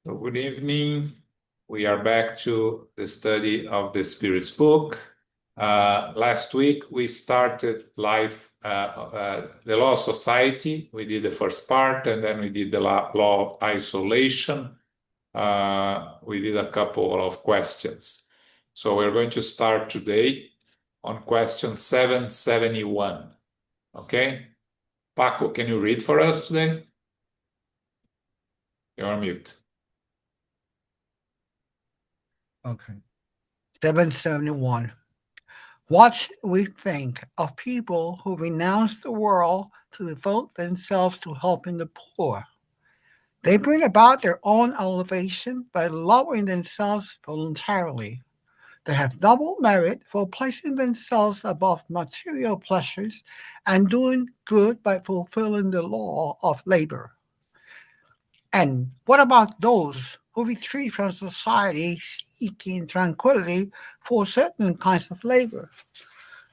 So good evening. We are back to the study of the Spirit's book. Last week we started the law of society. We did the first part, and then we did the law of isolation. We did a couple of questions. So we're going to start today on question 771. Okay? Paco, can you read for us today? You're on mute. Okay. 771. What should we think of people who renounce the world to devote themselves to helping the poor? They bring about their own elevation by lowering themselves voluntarily. They have double merit for placing themselves above material pleasures and doing good by fulfilling the law of labor. And what about those who retreat from society seeking tranquility for certain kinds of labor?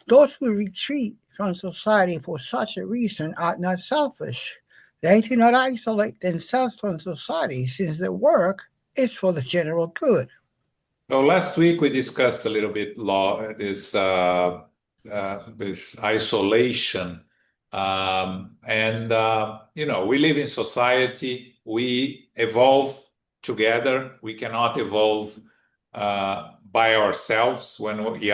Those who retreat from society for such a reason are not selfish. They do not isolate themselves from society since their work is for the general good. So last week we discussed a little bit this isolation, and we live in society. We evolve together. We cannot evolve by ourselves. When we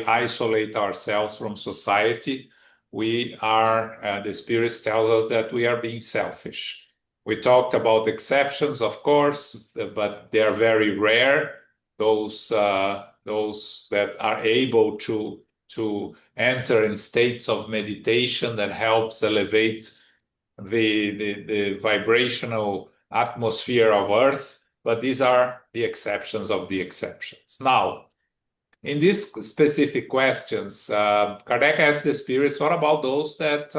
isolate ourselves from society, the Spirit tells us that we are being selfish. We talked about exceptions, of course, but they are very rare. Those that are able to enter in states of meditation that helps elevate the vibrational atmosphere of Earth, but these are the exceptions of the exceptions. Now, in these specific questions, Kardec asked the spirits, what about those that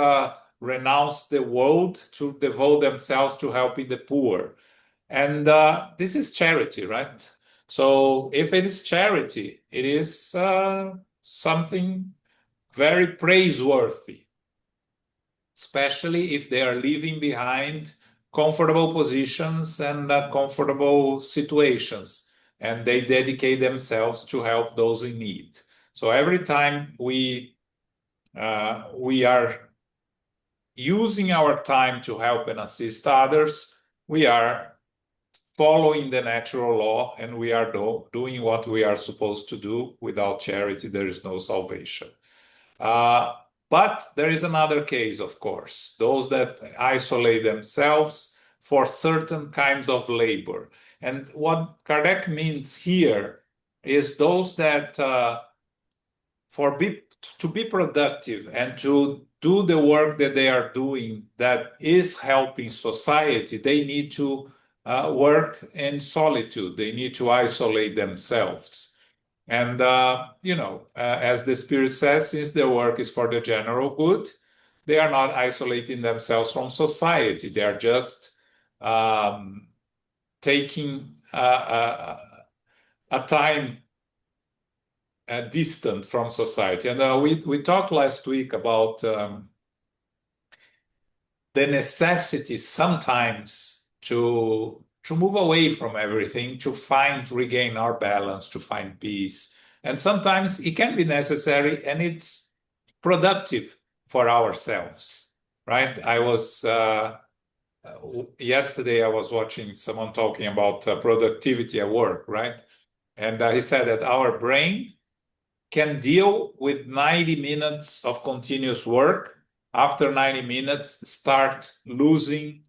renounce the world to devote themselves to helping the poor? And this is charity, right? So if it is charity, it is something very praiseworthy, especially if they are leaving behind comfortable positions and comfortable situations, and they dedicate themselves to help those in need. So every time we are using our time to help and assist others, we are following the natural law, and we are doing what we are supposed to do. Without charity, there is no salvation. But there is another case, of course, those that isolate themselves for certain kinds of labor. And what Kardec means here is those that to be productive and to do the work that they are doing that is helping society, they need to work in solitude. They need to isolate themselves. And, as the Spirit says, since their work is for the general good, they are not isolating themselves from society. They are just taking a time distant from society. And we talked last week about the necessity sometimes to move away from everything, to regain our balance, to find peace. And sometimes it can be necessary, and it's productive for ourselves, right? Yesterday I was watching someone talking about productivity at work, right? And he said that our brain can deal with 90 minutes of continuous work. After 90 minutes, start losing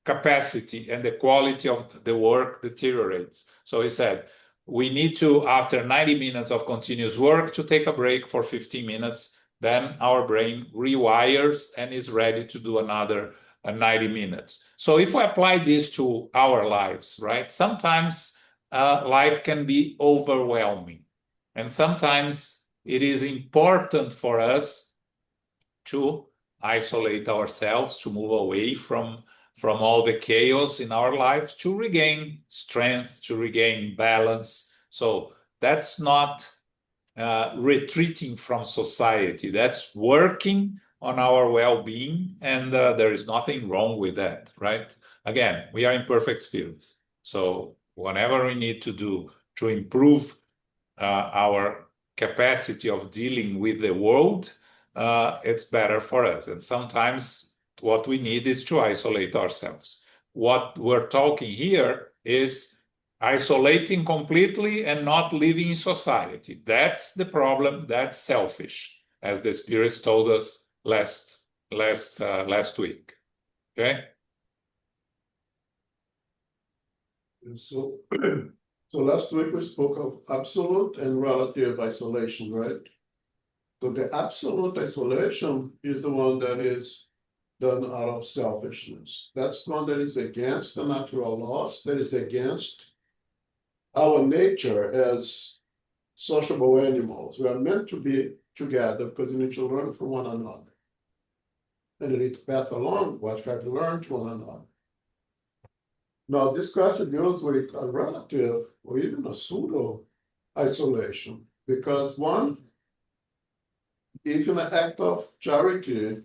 capacity, and the quality of the work deteriorates. So he said, we need to, after 90 minutes of continuous work, to take a break for 15 minutes. Then our brain rewires and is ready to do another 90 minutes. So if we apply this to our lives, right, sometimes life can be overwhelming. And sometimes it is important for us to isolate ourselves, to move away from all the chaos in our lives, to regain strength, to regain balance. So that's not retreating from society. That's working on our well-being, and there is nothing wrong with that, right? again, we are imperfect spirits. So whatever we need to do to improve our capacity of dealing with the world, it's better for us. And sometimes what we need is to isolate ourselves. What we're talking here is isolating completely and not living in society. That's the problem. That's selfish, as the spirits told us last week. Okay. So, so last week we spoke of absolute and relative isolation, right? So the absolute isolation is the one that is done out of selfishness. That's the one that is against the natural laws, that is against our nature as sociable animals. We are meant to be together because we need to learn from one another. And we need to pass along what we have learned to one another. Now, this question deals with a relative or even a pseudo isolation, because one, if in an act of charity,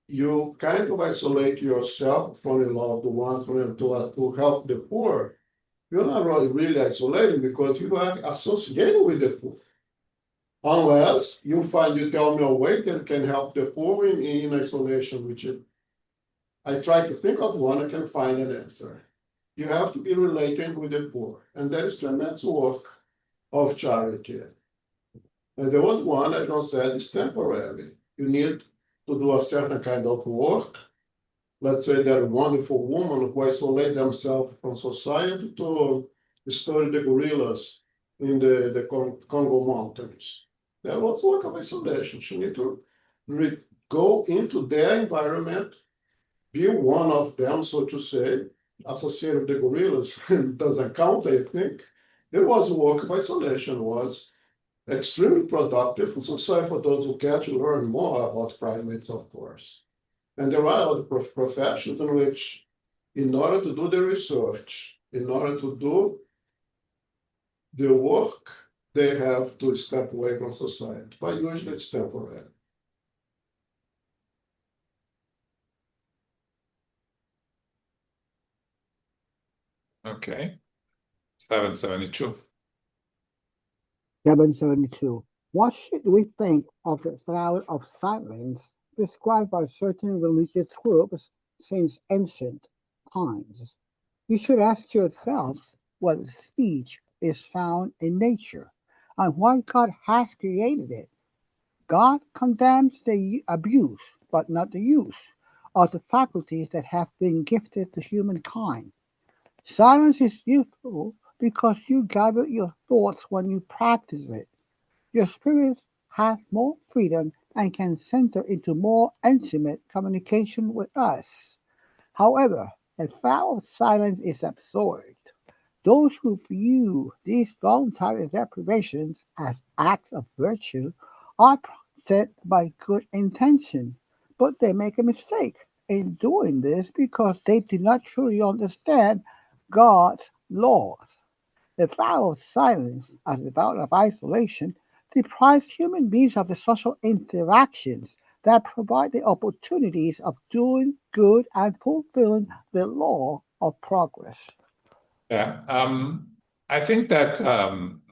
you kind of isolate yourself from your loved ones to help the poor, you're not really isolating because you are associated with the poor. Unless you tell me a way that can help the poor in isolation, which I try to think of one, I can find an answer. You have to be relating with the poor, and that is tremendous work of charity. And the old one, as John said, is temporary. You need to do a certain kind of work. Let's say that wonderful woman who isolate themselves from society to study the gorillas in the Congo mountains. That was work of isolation. She need to go into their environment, be one of them, so to say, associated with the gorillas. Doesn't count, I think. It was work of isolation, was extremely productive. And so sorry for those who care to learn more about primates, of course. And there are other professions in which, in order to do the research, in order to do the work, they have to step away from society. But usually it's temporary. Okay. 772. 772. What should we think of the flower of silence prescribed by certain religious groups since ancient times? You should ask yourselves what speech is found in nature and why God has created it. God condemns the abuse, but not the use, of the faculties that have been gifted to humankind. Silence is useful because you gather your thoughts when you practice it. Your spirit has more freedom and can center into more intimate communication with us. However, a vow of silence is absurd. Those who view these voluntary deprivations as acts of virtue are prompted by good intention, but they make a mistake in doing this because they do not truly understand God's laws. The vow of silence, as the vow of isolation, deprives human beings of the social interactions that provide the opportunities of doing good and fulfilling the law of progress. Yeah. I think that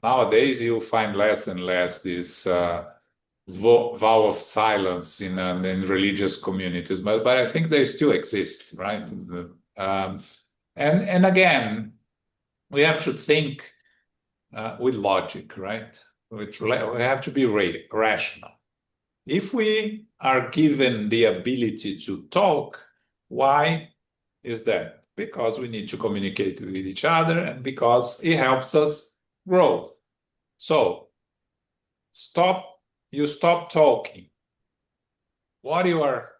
nowadays you'll find less and less this vow of silence in religious communities, but I think they still exist, right? And again, we have to think with logic, right? We have to be rational. If we are given the ability to talk, why is that? Because we need to communicate with each other and because it helps us grow. So you stop talking. What you are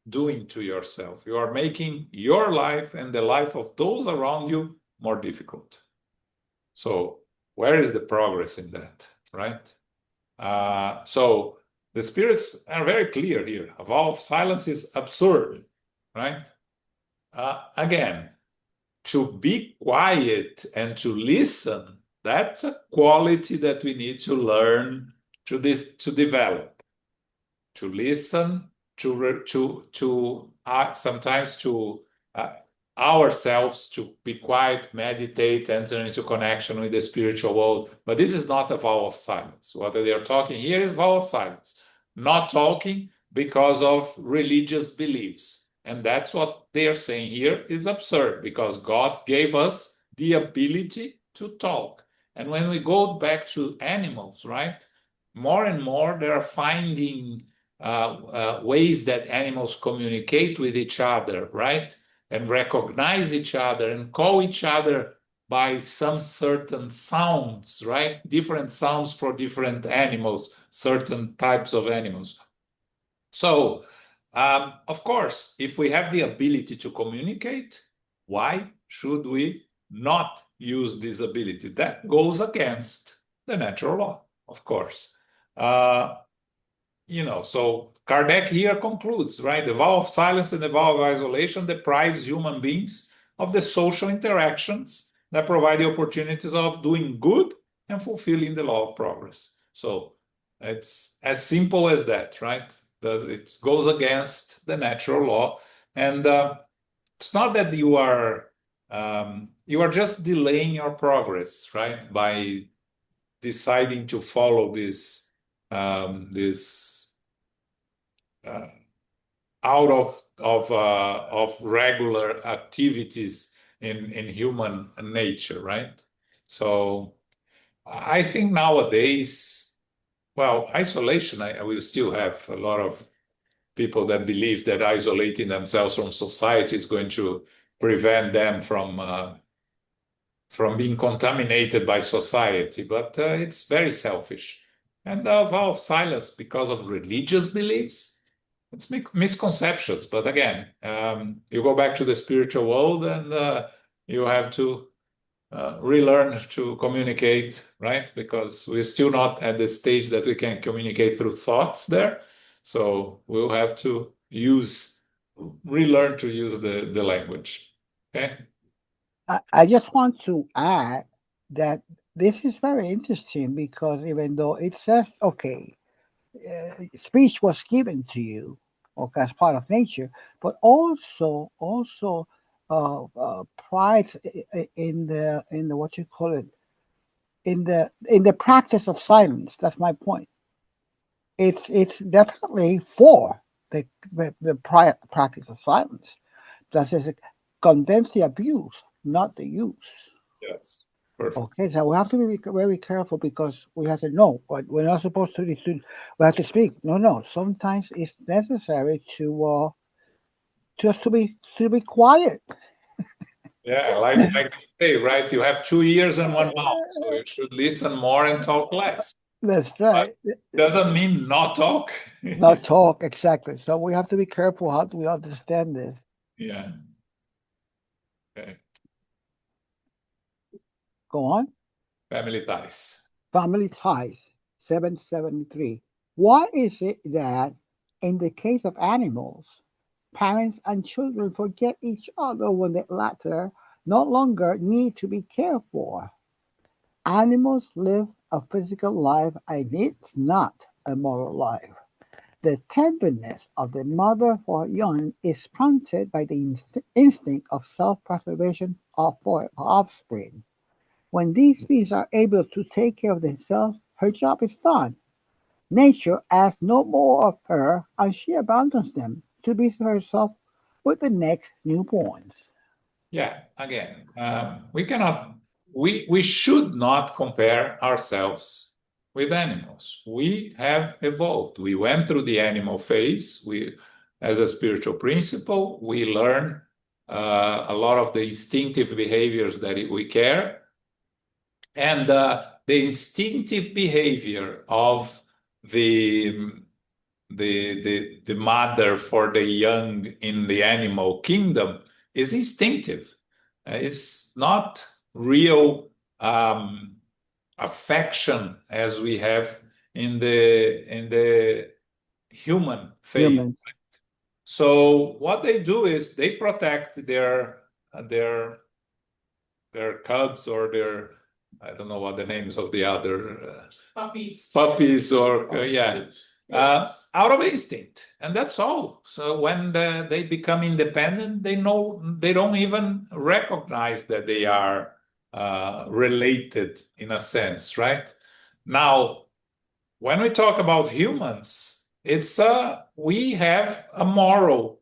doing to yourself, you are making your life and the life of those around you more difficult. So where is the progress in that, right? So the spirits are very clear here. A vow of silence is absurd, right? Again, to be quiet and to listen, that's a quality that we need to learn to develop. To listen, sometimes to ourselves to be quiet, meditate, enter into connection with the spiritual world. But this is not a vow of silence. What they are talking here is vow of silence, not talking because of religious beliefs. And that's what they are saying here is absurd, because God gave us the ability to talk. And when we go back to animals, right, more and more they are finding ways that animals communicate with each other, right? And recognize each other and call each other by some certain sounds, right? Different sounds for different animals, certain types of animals. So, of course, if we have the ability to communicate, why should we not use this ability? That goes against the natural law, of course. So Kardec here concludes, right? The vow of silence and the vow of isolation deprives human beings of the social interactions that provide the opportunities of doing good and fulfilling the law of progress. So it's as simple as that, right? It goes against the natural law. And it's not that you are just delaying your progress, right? By deciding to follow this out of regular activities in human nature, right? So I think nowadays, well, isolation, I will still have a lot of people that believe that isolating themselves from society is going to prevent them from being contaminated by society, but it's very selfish. And the vow of silence because of religious beliefs, it's misconceptions. But again, you go back to the spiritual world and you have to relearn to communicate, right? Because we're still not at the stage that we can communicate through thoughts there. So we'll have to relearn to use the language. Okay? I just want to add that this is very interesting because even though it says, okay, speech was given to you, okay, as part of nature, but also pride in the what you call it in the practice of silence. That's my point. It's definitely for the prior practice of silence. That is, condemns the abuse, not the use. Yes. Perfect. Okay, so we have to be very careful because we have to know what we're not supposed to. We have to speak. No. Sometimes it's necessary to just to be quiet. Yeah, like you say, right? You have 2 ears and one mouth, so you should listen more and talk less. That's But right. doesn't mean not talk. Not talk exactly. So we have to be careful how do we understand this. Yeah. Okay. Go on. Family ties. Family ties. 773. Why is it that in the case of animals, parents and children forget each other when the latter no longer need to be cared for? Animals live a physical life and it's not a moral life. The tenderness of the mother for her young is prompted by the instinct of self preservation for her offspring. When these beings are able to take care of themselves, her job is done. Nature asks no more of her, and she abandons them to busy herself with the next newborns. Yeah, again, we should not compare ourselves with animals. We have evolved. We went through the animal phase. As a spiritual principle, we learn a lot of the instinctive behaviors that we care, and the instinctive behavior of the the mother for the young in the animal kingdom is instinctive. It's not real affection as we have in the human phase. Humans. So what they do is they protect their cubs or their, I don't know what the names of the other Puppies. puppies or yeah. out of instinct, and that's all. So when they become independent, they don't even recognize that they are related in a sense, right? Now, when we talk about humans, we have a moral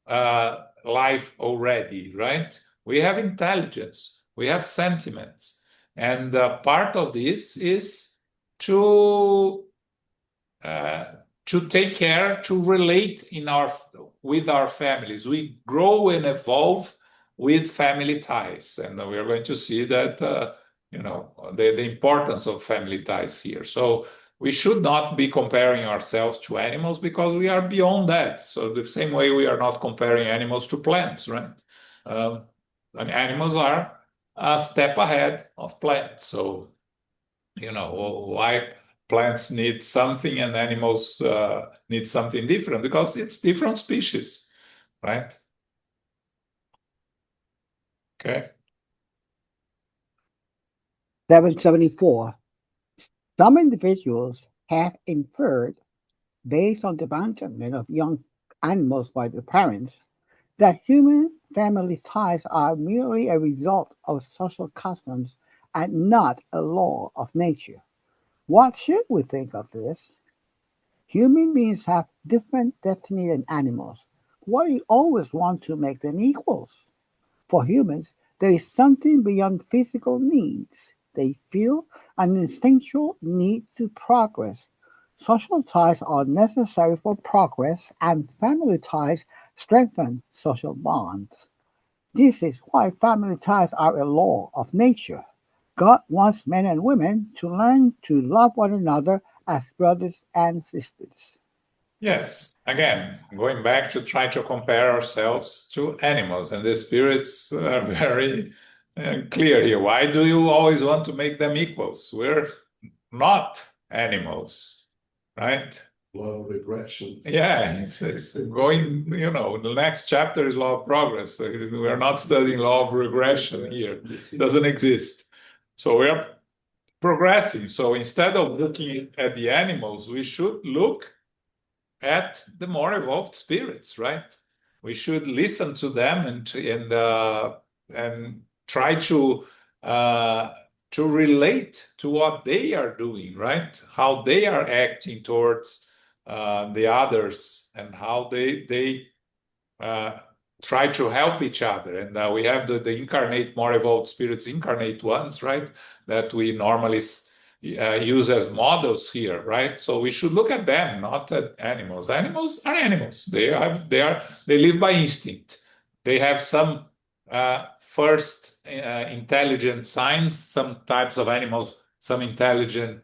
life already, right? We have intelligence, we have sentiments, and part of this is to take care, to relate with our families. We grow and evolve with family ties, and we are going to see that the importance of family ties here. So we should not be comparing ourselves to animals because we are beyond that. So the same way we are not comparing animals to plants, right? And animals are a step ahead of plants. So why plants need something and animals need something different? Because it's different species, right? Okay. 774. Some individuals have inferred, based on the abandonment of young animals by their parents, that human family ties are merely a result of social customs and not a law of nature. What should we think of this? Human beings have different destiny than animals. Why do you always want to make them equals? For humans, there is something beyond physical needs. They feel an instinctual need to progress. Social ties are necessary for progress, and family ties strengthen social bonds. This is why family ties are a law of nature. God wants men and women to learn to love one another as brothers and sisters. Yes, again, going back to try to compare ourselves to animals, and the spirits are very clear here. Why do you always want to make them equals? We're not animals, right? Law of regression. Yeah, it's going, the next chapter is law of progress. So we're not studying law of regression here. It doesn't exist. So we're progressing. So instead of looking at the animals, we should look at the more evolved spirits, right? We should listen to them and try to relate to what they are doing, right? How they are acting towards the others and how they try to help each other. And we have the incarnate, more evolved spirits, incarnate ones, right? That we normally use as models here, right? So we should look at them, not at animals. Animals are animals. They live by instinct. They have some first intelligent signs. Some types of animals, some intelligent,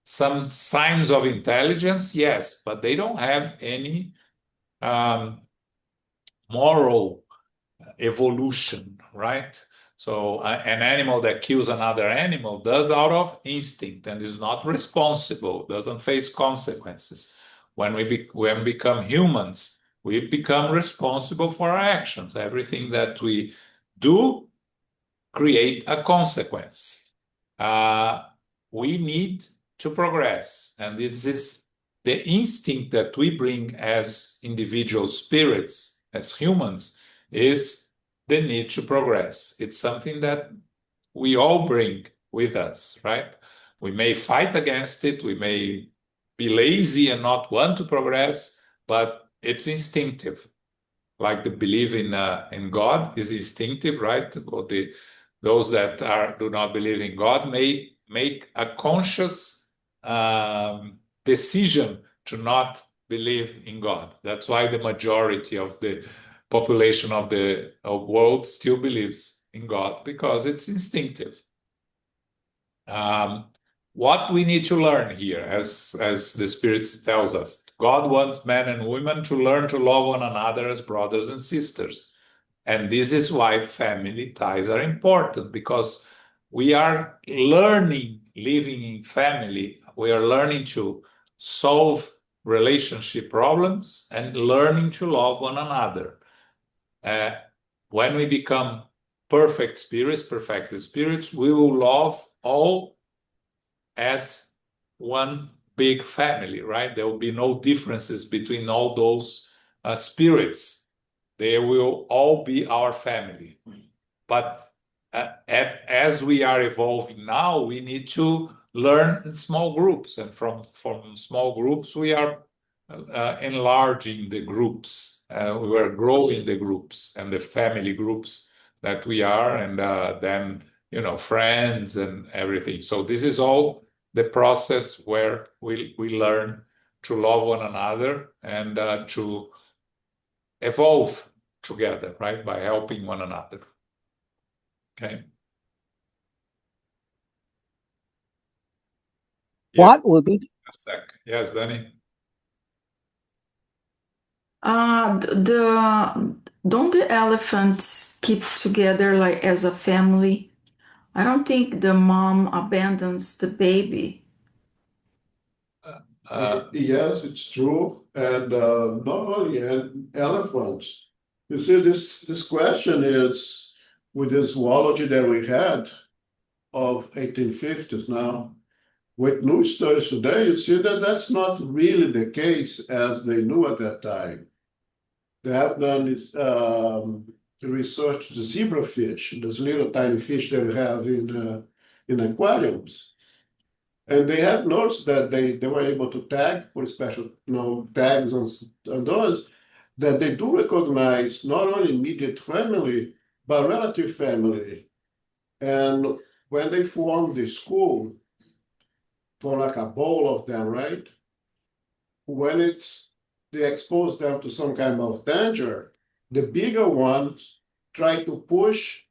some signs of intelligence, yes, but they don't have any moral evolution, right? So an animal that kills another animal does out of instinct and is not responsible, doesn't face consequences. When we become humans, we become responsible for our actions. Everything that we do create a consequence. We need to progress, and this is the instinct that we bring as individual spirits, as humans, is the need to progress. It's something that we all bring with us, right? We may fight against it, we may be lazy and not want to progress, but it's instinctive. Like the belief in God is instinctive, right? Or those that do not believe in God may make a conscious decision to not believe in God. That's why the majority of the population of the world still believes in God, because it's instinctive. What we need to learn here, as the Spirit tells us, God wants men and women to learn to love one another as brothers and sisters. And this is why family ties are important, because we are learning living in family. We are learning to solve relationship problems and learning to love one another. When we become perfected spirits, we will love all as one big family, right? There will be no differences between all those spirits. They will all be our family. But as we are evolving now, we need to learn in small groups. And from small groups, we are enlarging the groups. We are growing the groups and the family groups that we are, and then, friends and everything. So this is all the process where we learn to love one another and to evolve together, right? By helping one another. Okay. What would be Yes, Danny. Don't the elephants keep together like as a family? I don't think the mom abandons the baby. Yes, it's true, and not only elephants. You see, this question is with this zoology that we had of 1850s now. With new studies today, you see that that's not really the case as they knew at that time. They have done this research the zebrafish, those little tiny fish that we have in aquariums. And they have noticed that they were able to tag for special tags on those, that they do recognize not only immediate family, but relative family. And when they form the school, for like a bowl of them, right? When they expose them to some kind of danger, the bigger ones try to push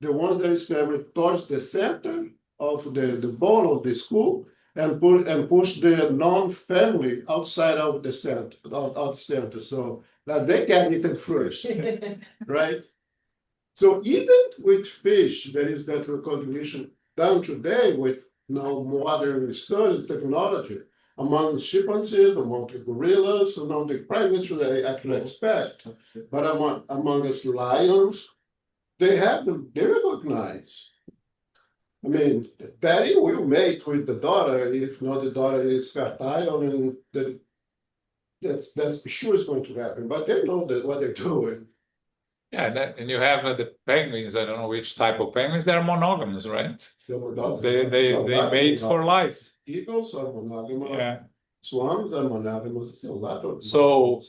the ones that is family towards the center of the bowl of the school and push the non-family outside of the center, out the center, so that they can eat it first, right? So even with fish, there is that recognition done today with now modern studies, technology, among the chimpanzees, among the gorillas, among the primates they actually expect, but among us lions, they recognize. I mean, daddy will mate with the daughter if not the daughter is fertile, and that's sure is going to happen. But they know what they're doing. Yeah, and you have the penguins. I don't know which type of penguins. They're monogamous, right? They mate for life. Eagles are monogamous. Yeah. Swans are monogamous. It's a lot of. So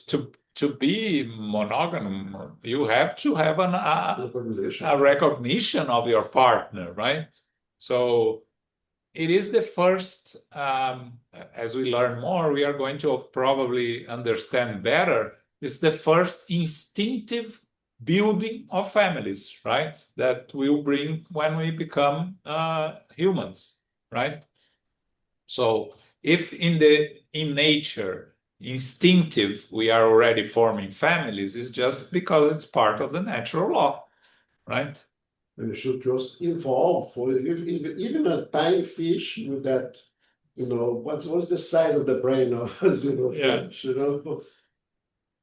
to be monogamous, you have to have a recognition of your partner, right? So it is the first. As we learn more, we are going to probably understand better. It's the first instinctive building of families, right? That will bring when we become humans, right? So if in nature, instinctive, we are already forming families, it's just because it's part of the natural law, right? And it should just evolve for even a tiny fish with that, what's the size of the brain of a fish,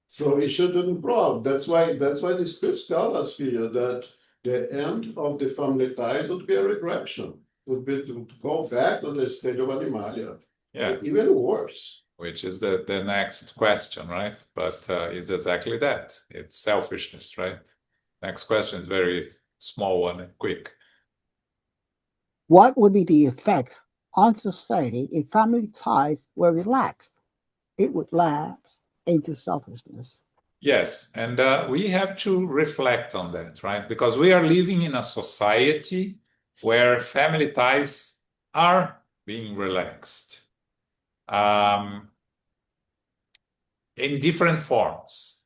So it shouldn't improve. That's why the scripts tell us here that the end of the family ties would be a regression, would be to go back to the stage of animalia. Yeah. Even worse. Which is the next question, right? But it's exactly that. It's selfishness, right? Next question is very small one and quick. What would be the effect on society if family ties were relaxed? It would lapse into selfishness. Yes, and we have to reflect on that, right? Because we are living in a society where family ties are being relaxed in different forms,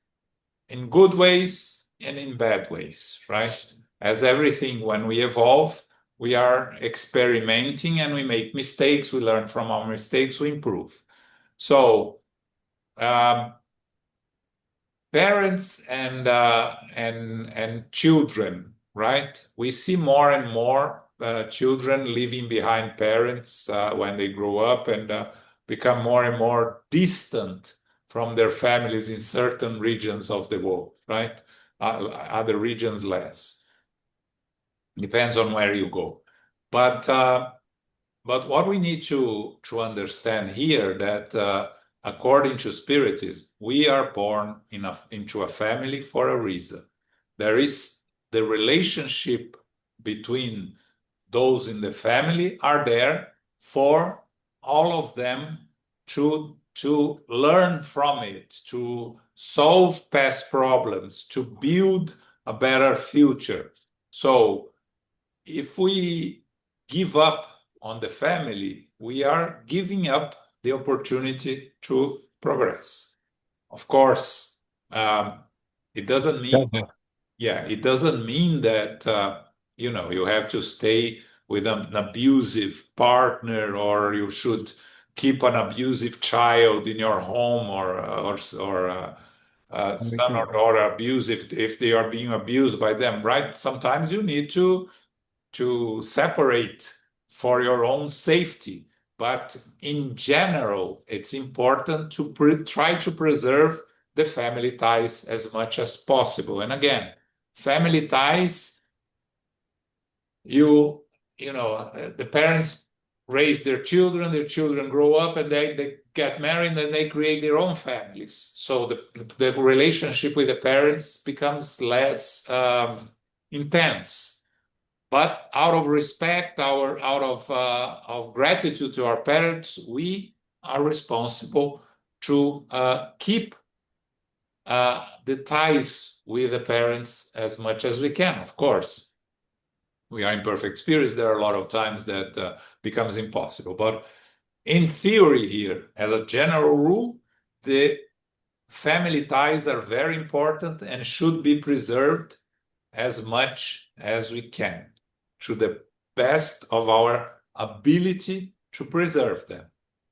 in good ways and in bad ways, right? As everything, when we evolve, we are experimenting and we make mistakes. We learn from our mistakes, we improve. So, parents and children, right? We see more and more children leaving behind parents when they grow up and become more and more distant from their families in certain regions of the world, right? Other regions less. Depends on where you go. But But what we need to understand here that according to Spiritism, we are born into a family for a reason. There is the relationship between those in the family are there for all of them to learn from it, to solve past problems, to build a better future. So if we give up on the family, we are giving up the opportunity to progress. Of course, it doesn't mean it doesn't mean that you have to stay with an abusive partner, or you should keep an abusive child in your home, or son or daughter abuse if they are being abused by them, right? Sometimes you need to separate for your own safety. But in general, it's important to try to preserve the family ties as much as possible. And again, family ties, the parents raise their children grow up, and they get married, and they create their own families. So the relationship with the parents becomes less intense. But out of respect, out of gratitude to our parents, we are responsible to keep the ties with the parents as much as we can. Of course, we are imperfect spirits. There are a lot of times that becomes impossible. But in theory here, as a general rule, the family ties are very important and should be preserved as much as we can, to the best of our ability to preserve them,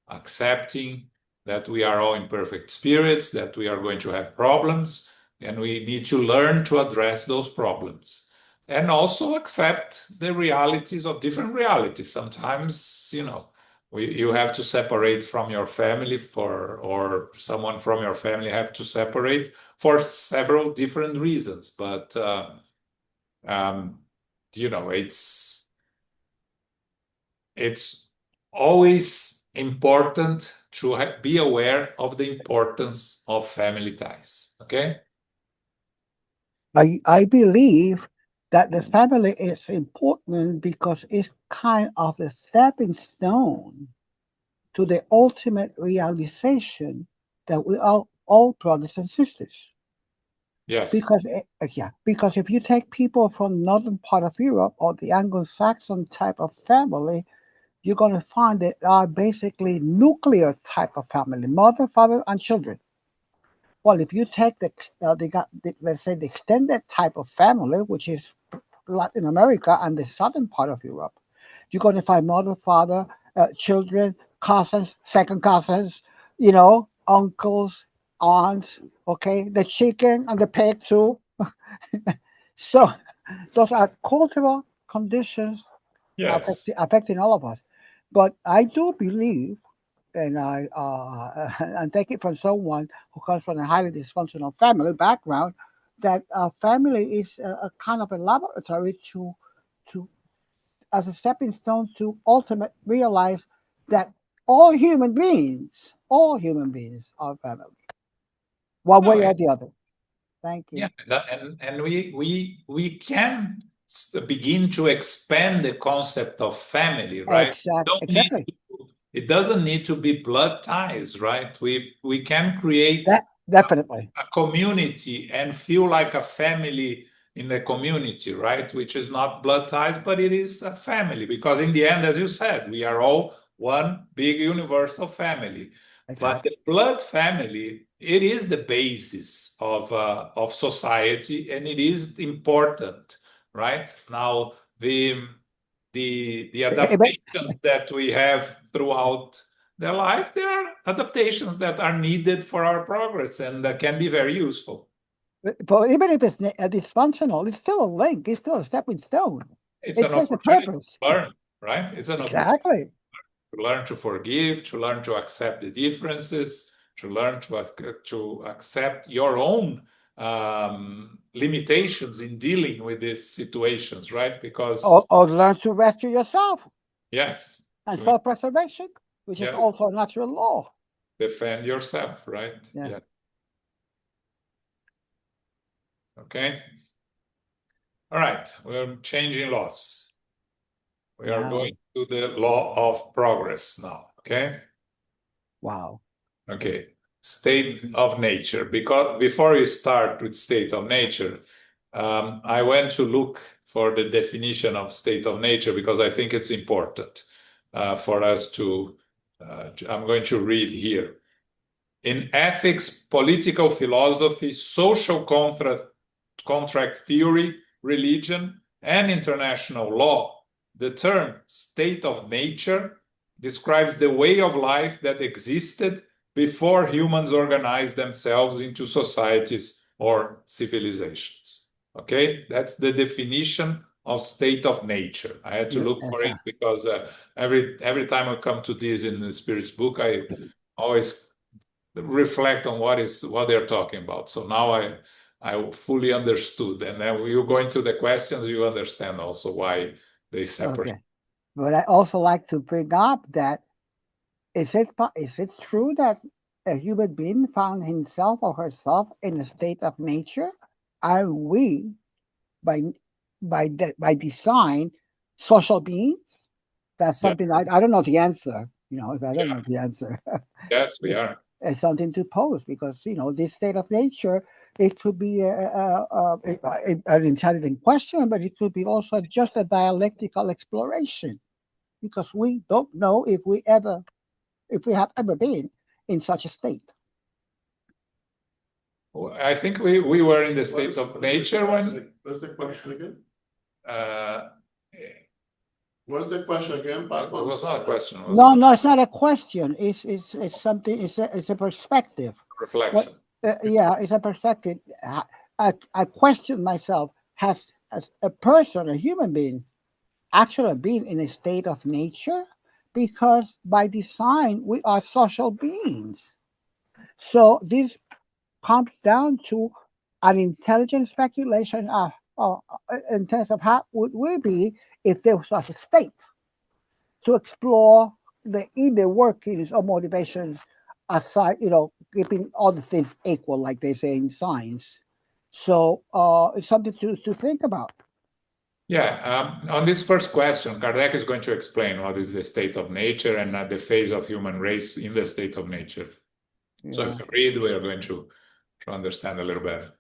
accepting that we are all imperfect spirits, that we are going to have problems, and we need to learn to address those problems. And also accept the realities of different realities. Sometimes, you have to separate from your family or someone from your family have to separate for several different reasons. But it's always important to be aware of the importance of family ties. Okay? I believe that the family is important because it's kind of a stepping stone to the ultimate realization that we are all brothers and sisters. Yes. Because if you take people from northern part of Europe or the Anglo-Saxon type of family, you're going to find that are basically nuclear type of family, mother, father, and children. Well, if you take let's say the extended type of family, which is Latin America and the southern part of Europe, you're going to find mother, father, children, cousins, second cousins, uncles, aunts, okay, the chicken and the pig too. So those are cultural conditions Yes. affecting all of us. But I do believe, and I and take it from someone who comes from a highly dysfunctional family background, that family is a kind of a laboratory to as a stepping stone to ultimate realize that all human beings are family, one No, way or the other. Thank you. yeah, and we can begin to expand the concept of family, right? Exactly. It doesn't need to be blood ties, right? We can create That definitely. a community and feel like a family in the community, right? Which is not blood ties, but it is a family, because in the end, as you said, we are all one big universal family. But Exactly. the blood family, it is the basis of society, and it is important, right? Now the adaptations that we have throughout their life, they are adaptations that are needed for our progress and that can be very useful. But even if it's dysfunctional, it's still a link. It's still a stepping stone. It's It an serves a opportunity purpose. to learn, right? It's an opportunity Exactly. to learn to forgive, to learn to accept the differences, to learn to accept your own limitations in dealing with these situations, right? Because Or learn to rescue yourself. yes, And To self-preservation, which is Yes. also a natural law. defend yourself, right? Yeah. Okay. All right. We're changing laws. We are Now. going to the law of progress now. Okay. Wow. Okay. State of nature. Because before we start with state of nature, I went to look for the definition of state of nature because I think it's important for us to. I'm going to read here. In ethics, political philosophy, social contract theory, religion, and international law, the term state of nature describes the way of life that existed before humans organized themselves into societies or civilizations. Okay, that's the definition of state of nature. I had to look for it because every time I come to this in the Spirit's book, I always reflect on what they're talking about. So now I fully understood, and then you go into the questions, you understand also why they separate. Okay. But I also like to bring up that is it true that a human being found himself or herself in a state of nature? Are we by design social beings? That's something I don't know the answer. I don't know the answer. Yes, we are. It's something to pose because this state of nature, it could be an intelligent question, but it could be also just a dialectical exploration because we don't know if we have ever been in such a state. I think we were in the state of nature when. What's the question again? Uh, What's the question again? it was not a question. It was No, it's not a question. It's something. It's a perspective. reflection. Yeah, it's a perspective. I question myself: has a person, a human being, actually been in a state of nature? Because by design we are social beings. So this comes down to an intelligent speculation in terms of how would we be if there was such a state, to explore the inner workings or motivations aside, keeping all the things equal, like they say in science. So it's something to think about. Yeah, on this first question, Kardec is going to explain what is the state of nature and the phase of human race in the state of nature. Yeah. So if you read, we are going to understand a little better.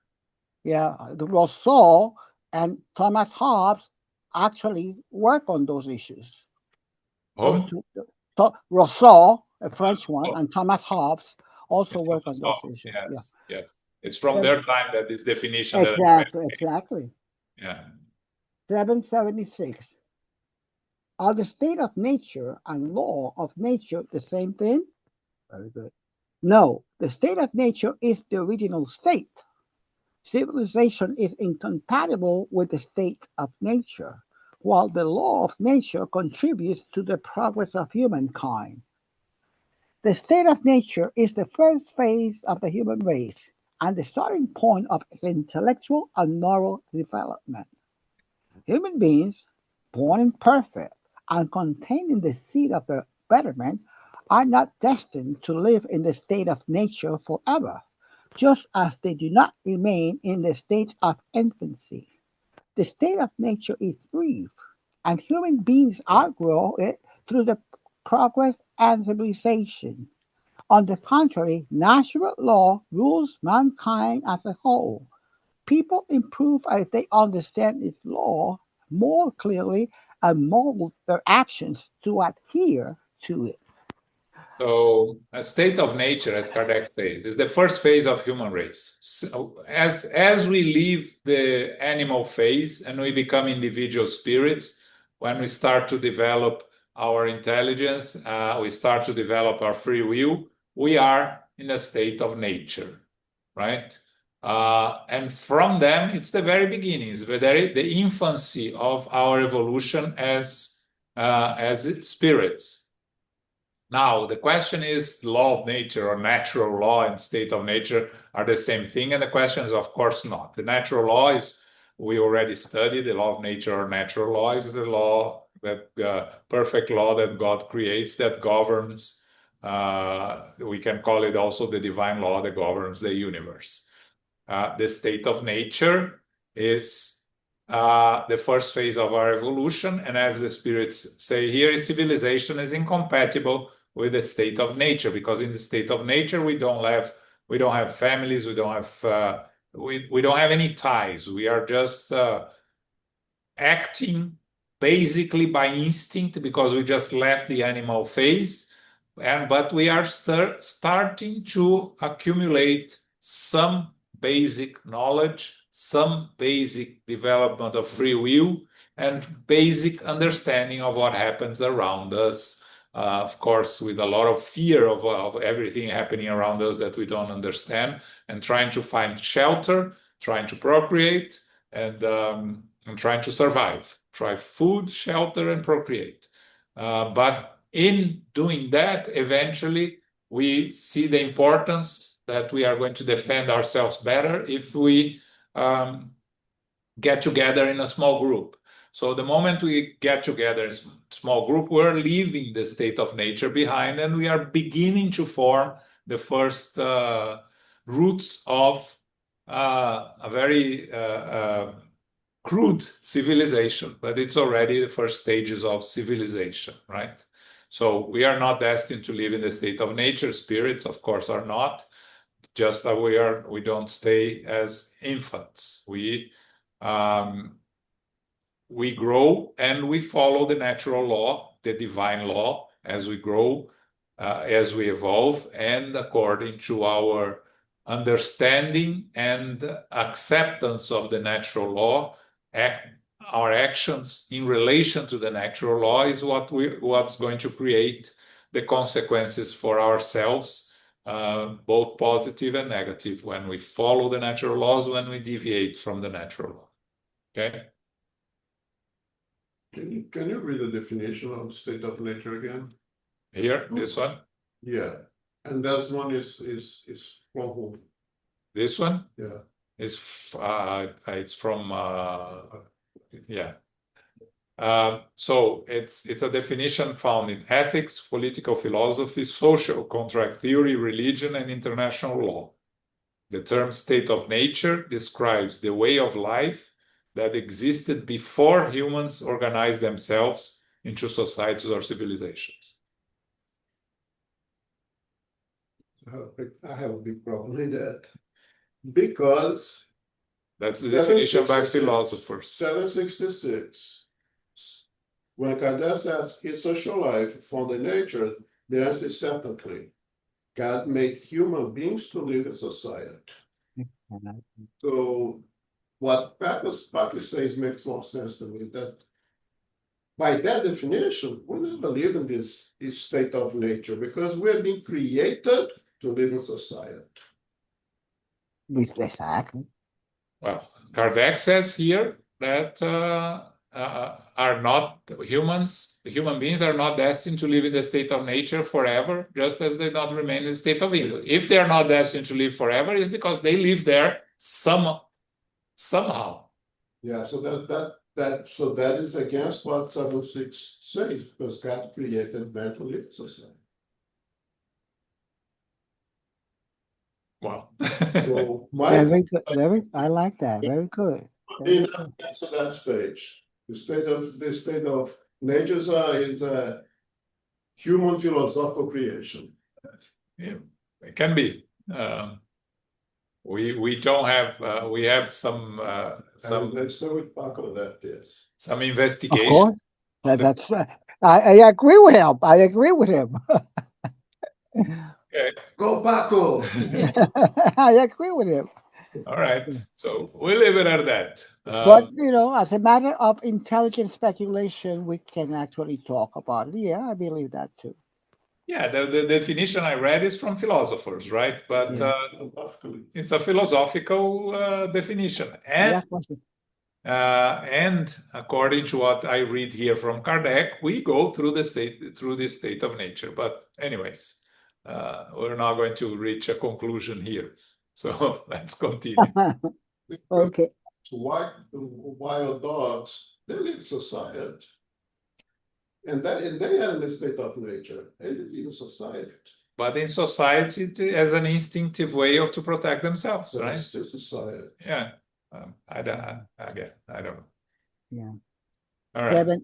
Yeah, Rousseau and Thomas Hobbes actually work on those issues. Rousseau, a French one, and Thomas Hobbes also work on those issues. Yes, yes. It's from their time that this definition. Exactly. Yeah. 776. Are the state of nature and law of nature the same thing? Very good. No, the state of nature is the original state. Civilization is incompatible with the state of nature, while the law of nature contributes to the progress of humankind. The state of nature is the first phase of the human race and the starting point of its intellectual and moral development. Human beings, born imperfect and containing the seed of the betterment, are not destined to live in the state of nature forever, just as they do not remain in the state of infancy. The state of nature is brief, and human beings outgrow it through the progress and civilization. On the contrary, natural law rules mankind as a whole. People improve as they understand its law more clearly and mold their actions to adhere to it. So a state of nature, as Kardec says, is the first phase of human race. So as we leave the animal phase and we become individual spirits, when we start to develop our intelligence, we start to develop our free will, we are in a state of nature, right? And from them, it's the very beginnings, the infancy of our evolution as spirits. Now, the question is, law of nature or natural law and state of nature are the same thing? And the question is, of course, not. The natural law is, we already studied, the law of nature or natural law is the law perfect law that God creates that governs. We can call it also the divine law that governs the universe. The state of nature is the first phase of our evolution, and as the spirits say here, civilization is incompatible with the state of nature, because in the state of nature we don't have families, we don't have any ties. We are just acting basically by instinct because we just left the animal phase, but we are starting to accumulate some basic knowledge, some basic development of free will, and basic understanding of what happens around us. Of course, with a lot of fear of everything happening around us that we don't understand, and trying to find shelter, trying to procreate, and trying to survive. Try food, shelter, and procreate. But in doing that, eventually, we see the importance that we are going to defend ourselves better if we get together in a small group. So the moment we get together in a small group, we're leaving the state of nature behind, and we are beginning to form the first roots of a very crude civilization, but it's already the first stages of civilization, right? So we are not destined to live in the state of nature. Spirits, of course, are not. Just that we don't stay as infants. We grow and we follow the natural law, the divine law, as we grow, as we evolve, and according to our understanding and acceptance of the natural law, our actions in relation to the natural law is what's going to create the consequences for ourselves, both positive and negative, when we follow the natural laws, when we deviate from the natural law. Okay? Can you read the definition of the state of nature again? Here, this one? Yeah. And that one is from whom? This one? Yeah. It's from yeah. So it's a definition found in ethics, political philosophy, social contract theory, religion, and international law. The term state of nature describes the way of life that existed before humans organized themselves into societies or civilizations. I have a big problem with that. Because that's the definition by 766 philosophers. 766. When Kardec asks, is social life found in nature? The answer is certainly. God made human beings to live in society. So what Patrick says makes more sense to me, that by that definition, we never live in this state of nature because we're being created to live in society. Exactly. Well, Kardec says here that are not human beings are not destined to live in the state of nature forever, just as they not remain in the state of infancy. If they are not destined to live forever, it's because they live there somehow. Yeah, so that is against what 7.6 says, because God created man to live in society. Well, So Very good. I like that. Very good. in that stage, the state of nature is a human philosophical creation. yeah, it can be. We don't have we have some Let's start with Paco that yes. some Of investigation. course. That's I agree with him. I agree with him. Okay. Go Paco! I agree with him. All right. So we leave it at that. But as a matter of intelligent speculation, we can actually talk about it. Yeah, I believe that too. Yeah, the definition I read is from philosophers, right? But it's a philosophical definition. And according to what I read here from Kardec, we go through this state of nature. But anyways, we're not going to reach a conclusion here. So let's continue. Okay. Wild dogs, they live in society. And they are in a state of nature, and in society. But in society, it has an instinctive way of to protect themselves, But right? it's still society. Yeah. I don't know. Yeah. All right.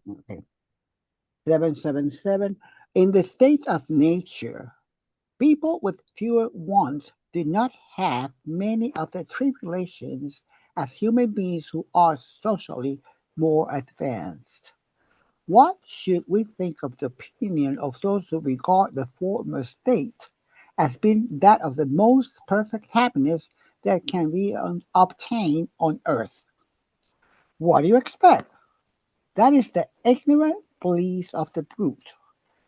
777. In the state of nature, people with fewer wants do not have many of the tribulations as human beings who are socially more advanced. What should we think of the opinion of those who regard the former state as being that of the most perfect happiness that can be obtained on earth? What do you expect? That is the ignorant beliefs of the brute.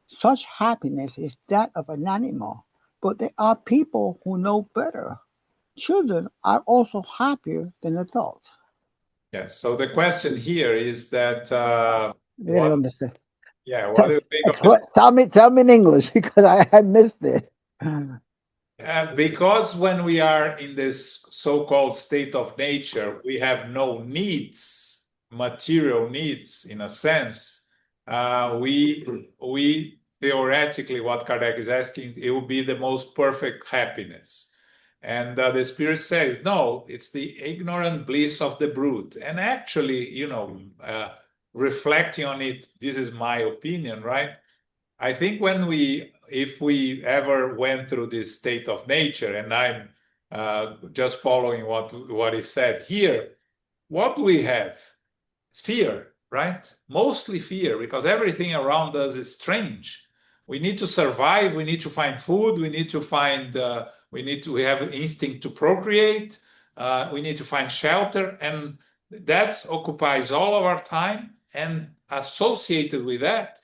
Such happiness is that of an animal, but there are people who know better. Children are also happier than adults. Yes. So the question here is that I don't what understand. what do you think of the Tell me in English because I missed it. because when we are in this so-called state of nature, we have no needs, material needs in a sense. We theoretically, what Kardec is asking, it will be the most perfect happiness. And the spirit says, no, it's the ignorant bliss of the brute. And actually, reflecting on it, this is my opinion, right? I think if we ever went through this state of nature, and I'm just following what is said here, what we have is fear, right? Mostly fear, because everything around us is strange. We need to survive. We need to find food. We need to find. We have an instinct to procreate. We need to find shelter, and that occupies all of our time. And associated with that,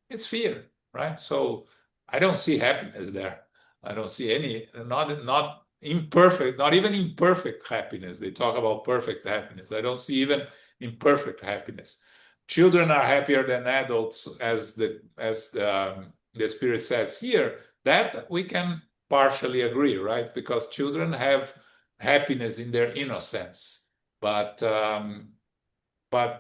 it's fear, right? So I don't see happiness there. I don't see any, not imperfect, not even imperfect happiness. They talk about perfect happiness. I don't see even imperfect happiness. Children are happier than adults, as the spirit says here. That we can partially agree, right? Because children have happiness in their innocence, but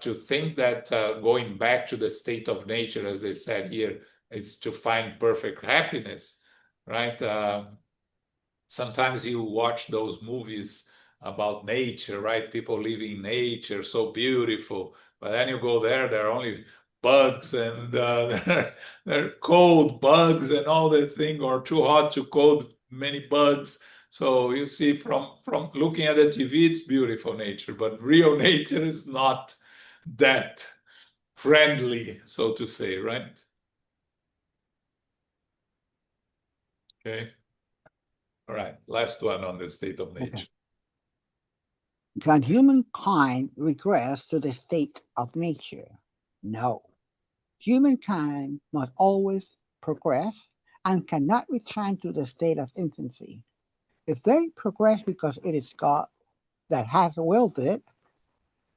to think that going back to the state of nature, as they said here, it's to find perfect happiness, right? Sometimes you watch those movies about nature, right? People living in nature, so beautiful. But then you go there are only bugs, and they're cold bugs and all that thing, or too hot, too cold, many bugs. So you see, from looking at the TV, it's beautiful nature, but real nature is not that friendly, so to say, right? Okay. All right. Last one on the state of nature. Okay. Can humankind regress to the state of nature? No. Humankind must always progress and cannot return to the state of infancy. If they progress because it is God that has willed it,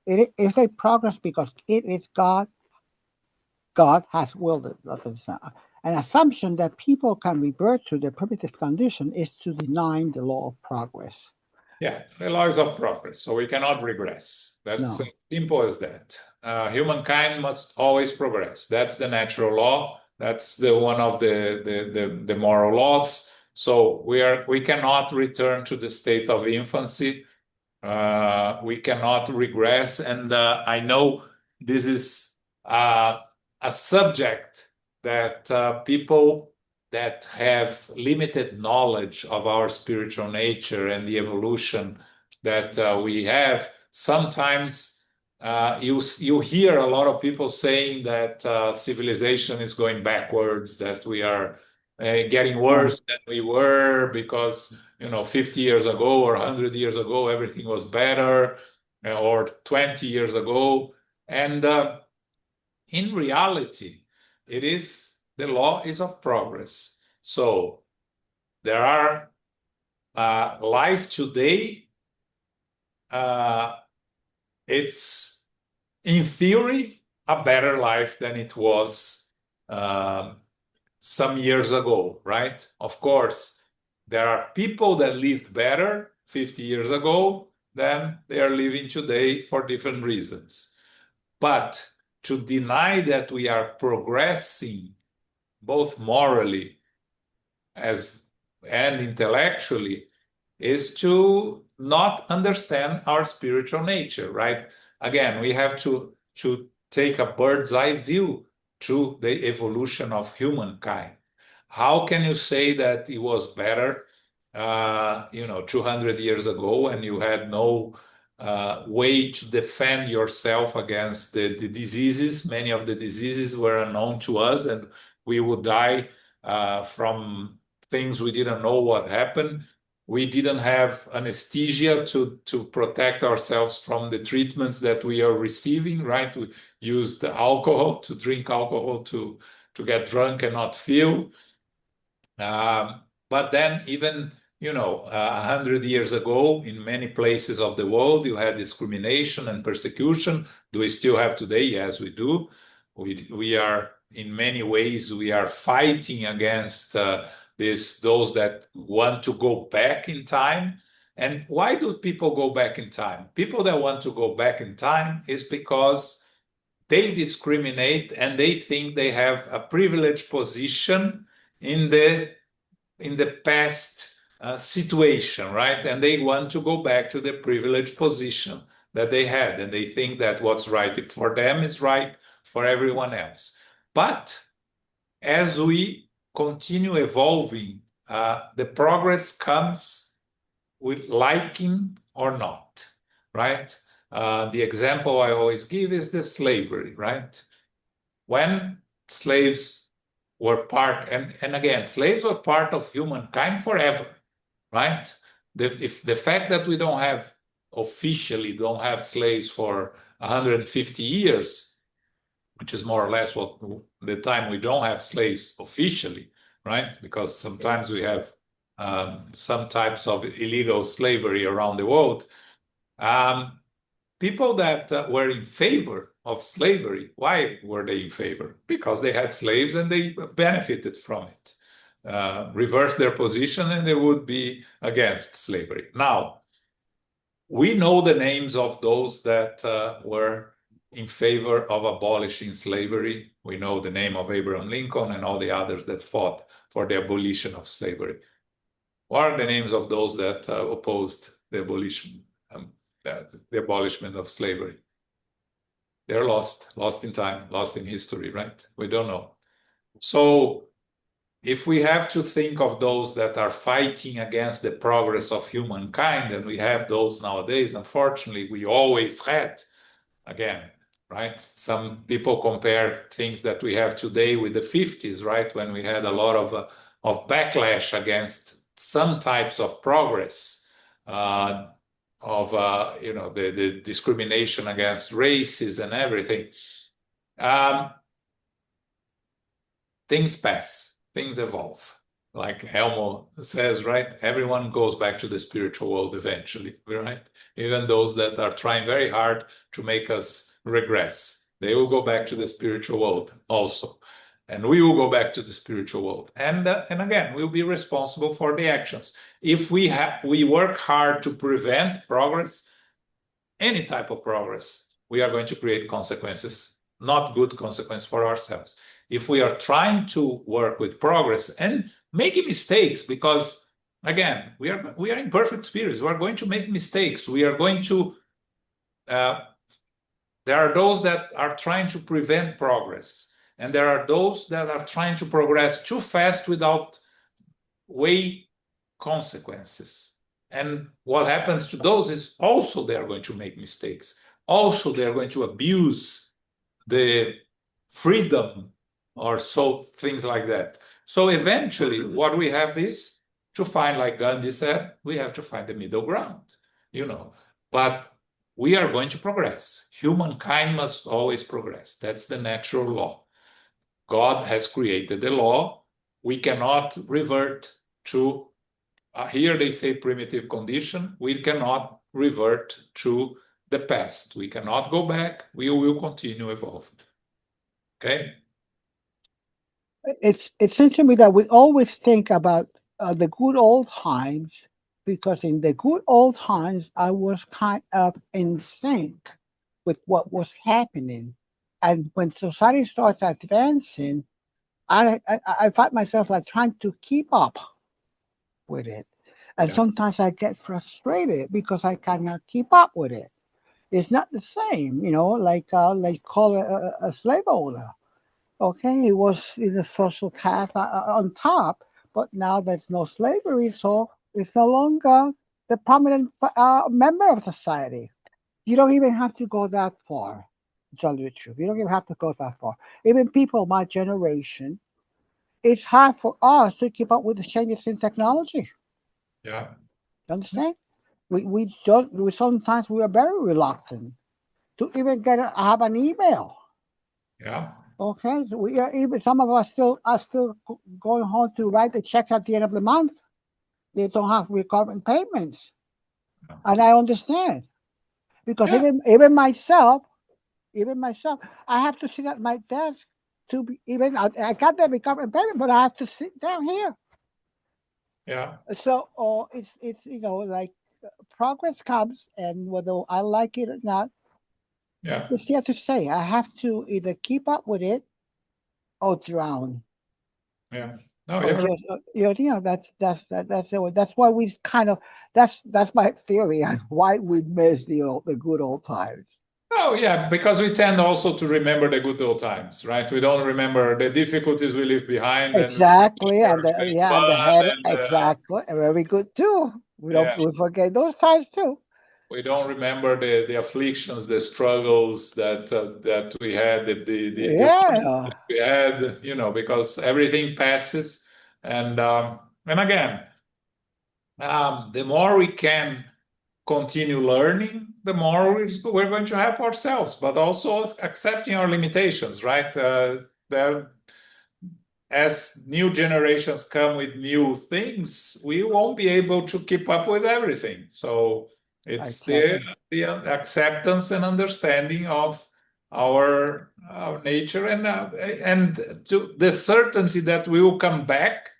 if they progress because it is God has willed it. An assumption that people can revert to their primitive condition is to deny the law of progress. Yeah, the laws of progress. So we cannot regress. That's No. simple as that. Humankind must always progress. That's the natural law. That's the one of the moral laws. So we cannot return to the state of infancy. We cannot regress. And I know this is a subject that people that have limited knowledge of our spiritual nature and the evolution that we have, sometimes you hear a lot of people saying that civilization is going backwards, that we are getting worse than we were because 50 years ago or 100 years ago everything was better, or 20 years ago. And in reality, the law is of progress. So there are life today. It's in theory a better life than it was some years ago, right? Of course, there are people that lived better 50 years ago than they are living today for different reasons. But to deny that we are progressing both morally and intellectually is to not understand our spiritual nature, right? Again, we have to take a bird's eye view to the evolution of humankind. How can you say that it was better, 200 years ago, and you had no way to defend yourself against the diseases? Many of the diseases were unknown to us, and we would die from things we didn't know what happened. We didn't have anesthesia to protect ourselves from the treatments that we are receiving, right? We used alcohol, to drink alcohol to get drunk and not feel. But then even, 100 years ago, in many places of the world, you had discrimination and persecution. Do we still have today? Yes, we do. We are, in many ways, we are fighting against those that want to go back in time. And why do people go back in time? People that want to go back in time is because they discriminate and they think they have a privileged position in the past situation, right? And they want to go back to the privileged position that they had, and they think that what's right for them is right for everyone else. But as we continue evolving, the progress comes with liking or not, right? The example I always give is the slavery, right? When slaves were part, and again, slaves were part of humankind forever, right? If the fact that we officially don't have slaves for 150 years, which is more or less what the time we don't have slaves officially, right? Because sometimes we have some types of illegal slavery around the world. People that were in favor of slavery, why were they in favor? Because they had slaves and they benefited from it. Reverse their position and they would be against slavery. Now, we know the names of those that were in favor of abolishing slavery. We know the name of Abraham Lincoln and all the others that fought for the abolition of slavery. What are the names of those that opposed the abolishment of slavery? They're lost in time, lost in history, right? We don't know. So if we have to think of those that are fighting against the progress of humankind, and we have those nowadays, unfortunately, we always had, again, right? Some people compare things that we have today with the 50s, right? When we had a lot of backlash against some types of progress, the discrimination against races and everything. Things pass, things evolve. Like Elmo says, right? Everyone goes back to the spiritual world eventually, right? Even those that are trying very hard to make us regress, they will go back to the spiritual world also. And we will go back to the spiritual world. And again, we'll be responsible for the actions. If we work hard to prevent progress, any type of progress, we are going to create consequences, not good consequences for ourselves. If we are trying to work with progress and making mistakes, because again, we are imperfect spirits, we are going to make mistakes. We are going to, there are those that are trying to prevent progress. And there are those that are trying to progress too fast without weigh consequences. And what happens to those is also they are going to make mistakes. Also, they are going to abuse the freedom or so things like that. So eventually, what we have is to find, like Gandhi said, we have to find the middle ground, But we are going to progress. Humankind must always progress. That's the natural law. God has created the law. We cannot revert to, here they say primitive condition. We cannot revert to the past. We cannot go back. We will continue evolving. Okay? It seems to me that we always think about the good old times, because in the good old times, I was kind of in sync with what was happening And when society starts advancing, I find myself like trying to keep up with it. And Yeah. sometimes I get frustrated because I cannot keep up with it. It's not the same, like call a slave owner. Okay, he was in the social caste on top, but now there's no slavery, so it's no longer the prominent member of society. You don't even have to go that far. To tell you the truth, you don't even have to go that far. Even people my generation, it's hard for us to keep up with the changes in technology. Yeah. You understand? We don't. We sometimes we are very reluctant to even have an email. Yeah. Okay, so we are even some of us still going home to write the checks at the end of the month. They don't have recurring payments, and I understand because Yeah. even myself, I have to sit at my desk to be even. I got the recurring payment, but I have to sit down here. Yeah. So, it's like progress comes, and whether I like it or not, Yeah. it's here to say. I have to either keep up with it or drown. Yeah. No, Or you're just that's why we kind of that's my theory on why we miss the good old times. Oh, yeah, because we tend also to remember the good old times, right? We don't remember the difficulties we leave behind, and we Exactly, remember and the and the fun head and exactly, and very good too. yeah, We forget those times too. we don't remember the afflictions, the struggles that we had, the work Yeah, that we had, because everything passes, and again, the more we can continue learning, the more we're going to help ourselves, but also accepting our limitations, right? There, as new generations come with new things, we won't be able to keep up with everything. So it's exactly. the acceptance and understanding of our nature and to the certainty that we will come back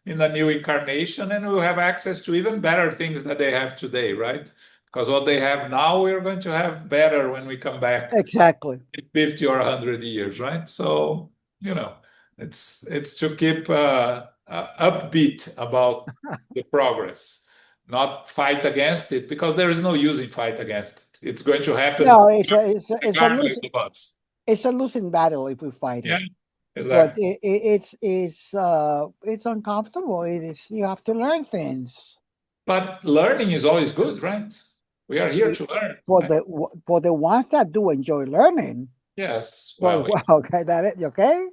in a new incarnation and we'll have access to even better things that they have today, right? Because what they have now, we're going to have better when we come back Exactly. in 50 or 100 years, right? So, you know, it's to keep upbeat about the progress, not fight against it, because there is no use in fight against it. It's going to happen No, it's a regardless of us. it's a losing battle if we fight Yeah, it. But exactly. it's uncomfortable. It is you have to learn things. But learning is always good, right? We are here It- to learn, for right? the ones that do enjoy learning. Yes. Well, Well, okay, that it okay.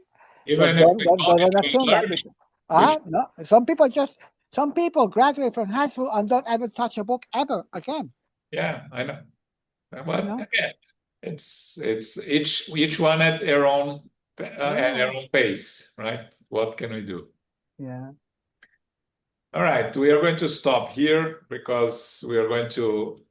So even if we don't don't enjoy assume that. learning, we should, No. Some people graduate from high school and don't ever touch a book ever again. yeah, I know. You But know. again, it's each one at their own at Yeah. their own pace, right? What can we do? Yeah. All right, we are going to stop here because we are going to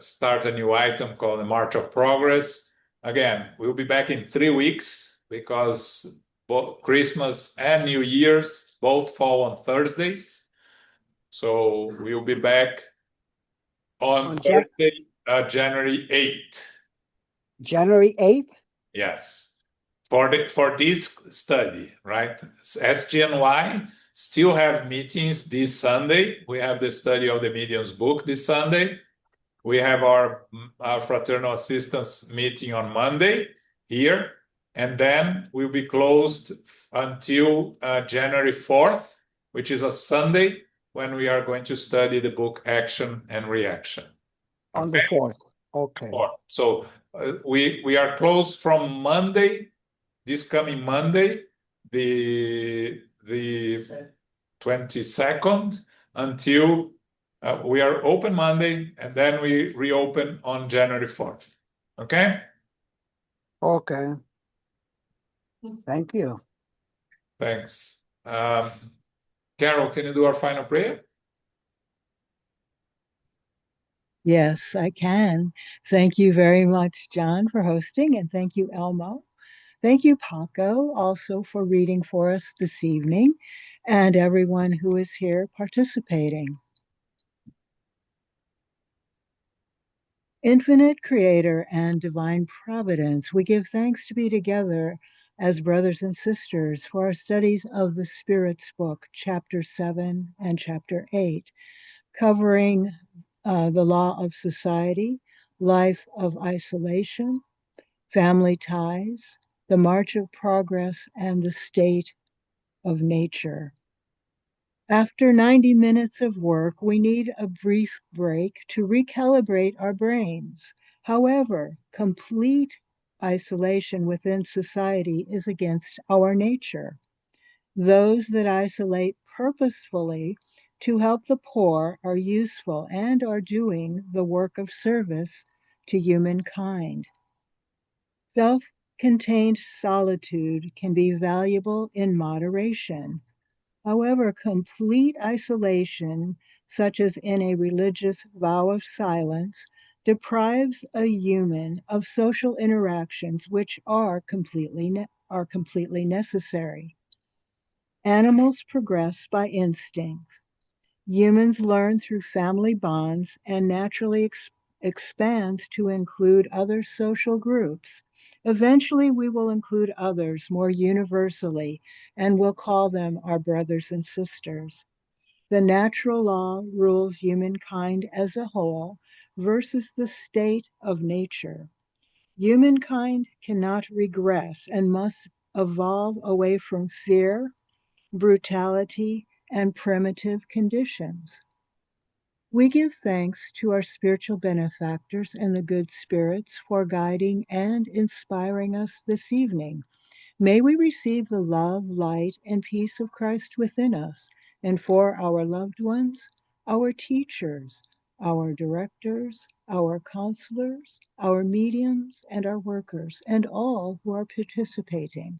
start a new item called the March of Progress. Again, we'll be back in 3 weeks because both Christmas and New Year's both fall on Thursdays. So we'll be back on On Thursday, January 8th. January 8th. Yes. For this study, right? SGNY still have meetings this Sunday. We have the study of the Medium's book this Sunday. We have our fraternal assistance meeting on Monday here, and then we'll be closed until January 4th, which is a Sunday, when we are going to study the book Action and Reaction. On the Okay? 4th. Okay. So we are closed from Monday, this coming Monday, the 22nd, until we are open Monday, and then we reopen on January 4th. Okay? Okay. Thank you. Thanks. Carol, can you do our final prayer? Yes, I can. Thank you very much, John, for hosting, and thank you, Elmo. Thank you, Paco, also for reading for us this evening, and everyone who is here participating. Infinite Creator and Divine Providence, we give thanks to be together as brothers and sisters for our studies of the Spirit's book, Chapter VII and Chapter VIII, covering the law of society, life of isolation, family ties, the march of progress, and the state of nature. After 90 minutes of work, we need a brief break to recalibrate our brains. However, complete isolation within society is against our nature. Those that isolate purposefully to help the poor are useful and are doing the work of service to humankind. Self-contained solitude can be valuable in moderation. However, complete isolation, such as in a religious vow of silence, deprives a human of social interactions which are completely necessary. Animals progress by instinct. Humans learn through family bonds and naturally expands to include other social groups. Eventually, we will include others more universally and will call them our brothers and sisters. The natural law rules humankind as a whole versus the state of nature. Humankind cannot regress and must evolve away from fear, brutality, and primitive conditions. We give thanks to our spiritual benefactors and the good spirits for guiding and inspiring us this evening. May we receive the love, light, and peace of Christ within us, and for our loved ones, our teachers, our directors, our counselors, our mediums, and our workers, and all who are participating.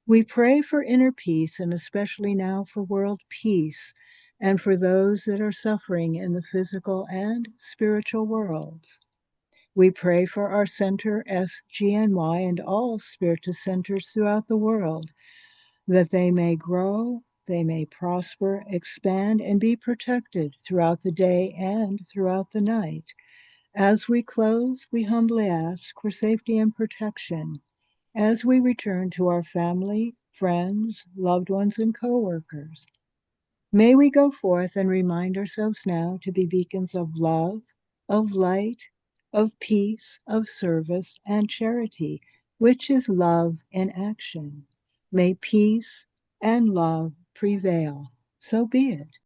We pray for inner peace, and especially now for world peace, and for those that are suffering in the physical and spiritual worlds. We pray for our center, SGNY, and all Spiritus centers throughout the world, that they may grow, they may prosper, expand, and be protected throughout the day and throughout the night. As we close, we humbly ask for safety and protection as we return to our family, friends, loved ones, and co-workers. May we go forth and remind ourselves now to be beacons of love, of light, of peace, of service, and charity, which is love in action. May peace and love prevail. So be it.